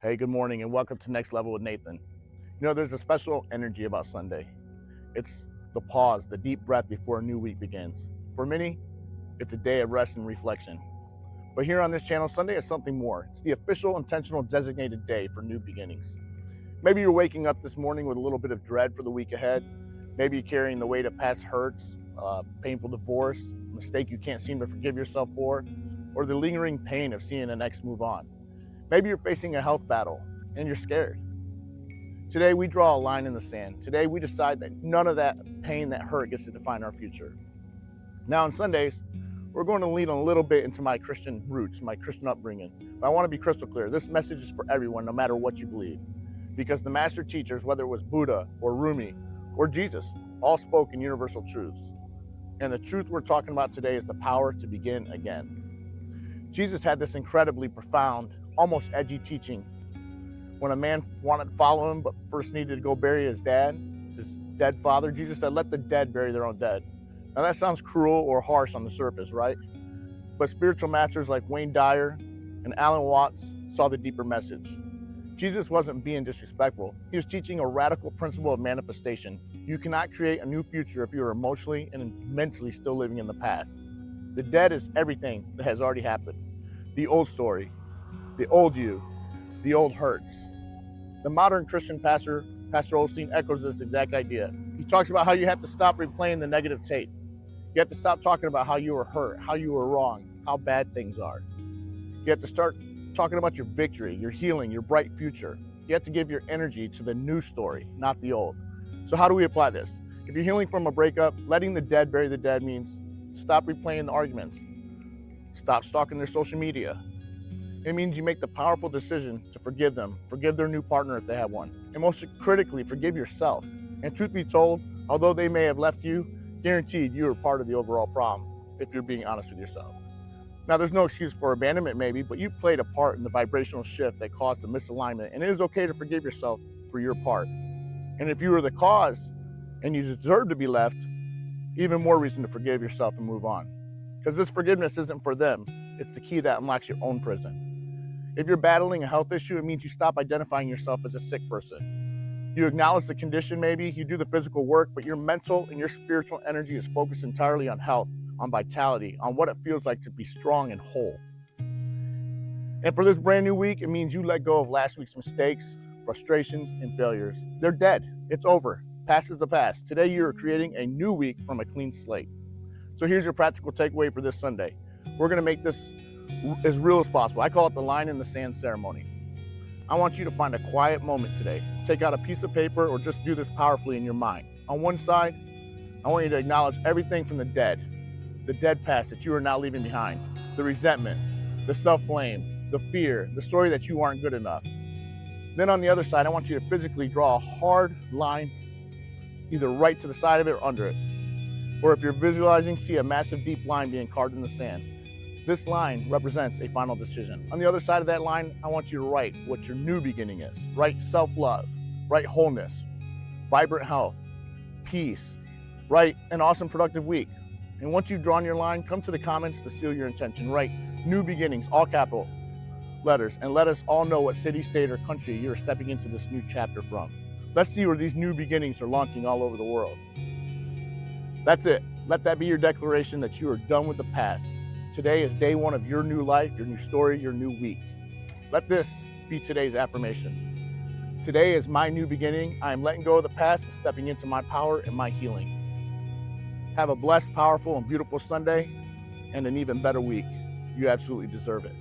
Hey, good morning and welcome to Next Level with Nathan. You know, there's a special energy about Sunday. It's the pause, the deep breath before a new week begins. For many, it's a day of rest and reflection. But here on this channel, Sunday is something more. It's the official, intentional, designated day for new beginnings. Maybe you're waking up this morning with a little bit of dread for the week ahead. Maybe you're carrying the weight of past hurts, painful divorce, a mistake you can't seem to forgive yourself for, or the lingering pain of seeing an ex move on. Maybe you're facing a health battle and you're scared. Today we draw a line in the sand. Today we decide that none of that pain, that hurt gets to define our future. Now on Sundays, we're going to lean a little bit into my Christian roots, my Christian upbringing. But I want to be crystal clear. This message is for everyone, no matter what you believe. Because the master teachers, whether it was Buddha or Rumi or Jesus, all spoke in universal truths. And the truth we're talking about today is the power to begin again. Jesus had this incredibly profound, almost edgy teaching. When a man wanted to follow him, but first needed to go bury his dead father, Jesus said, let the dead bury their own dead. Now that sounds cruel or harsh on the surface, right? But spiritual masters like Dyer and Alan Watts saw the deeper message. Jesus wasn't being disrespectful. He was teaching a radical principle of manifestation. You cannot create a new future if you are emotionally and mentally still living in the past. The dead is everything that has already happened. The old story, the old you, the old hurts. The modern Christian Pastor Osteen echoes this exact idea. He talks about how you have to stop replaying the negative tape. You have to stop talking about how you were hurt, how you were wrong, how bad things are. You have to start talking about your victory, your healing, your bright future. You have to give your energy to the new story, not the old. So how do we apply this? If you're healing from a breakup, letting the dead bury the dead means stop replaying the arguments. Stop stalking their social media. It means you make the powerful decision to forgive them, forgive their new partner if they have one, and most critically, forgive yourself. And truth be told, although they may have left you, guaranteed you are part of the overall problem, if you're being honest with yourself. Now, there's no excuse for abandonment maybe, but you played a part in the vibrational shift that caused the misalignment, and it is okay to forgive yourself for your part. And if you were the cause and you deserve to be left, even more reason to forgive yourself and move on. Because this forgiveness isn't for them, it's the key that unlocks your own prison. If you're battling a health issue, it means you stop identifying yourself as a sick person. You acknowledge the condition maybe, you do the physical work, but your mental and your spiritual energy is focused entirely on health, on vitality, on what it feels like to be strong and whole. And for this brand new week, it means you let go of last week's mistakes, frustrations, and failures. They're dead. It's over. Past is the past. Today you are creating a new week from a clean slate. So here's your practical takeaway for this Sunday. We're going to make this as real as possible. I call it the line in the sand ceremony. I want you to find a quiet moment today. Take out a piece of paper or just do this powerfully in your mind. On one side, I want you to acknowledge everything from the dead past that you are now leaving behind, the resentment, the self-blame, the fear, the story that you aren't good enough. Then on the other side, I want you to physically draw a hard line, either right to the side of it or under it. Or if you're visualizing, see a massive deep line being carved in the sand. This line represents a final decision. On the other side of that line, I want you to write what your new beginning is. Write self-love, write wholeness, vibrant health, peace, write an awesome productive week. And once you've drawn your line, come to the comments to seal your intention. Write new beginnings, all capital letters, and let us all know what city, state, or country you're stepping into this new chapter from. Let's see where these new beginnings are launching all over the world. That's it. Let that be your declaration that you are done with the past. Today is day one of your new life, your new story, your new week. Let this be today's affirmation. Today is my new beginning. I am letting go of the past and stepping into my power and my healing. Have a blessed, powerful, and beautiful Sunday and an even better week. You absolutely deserve it.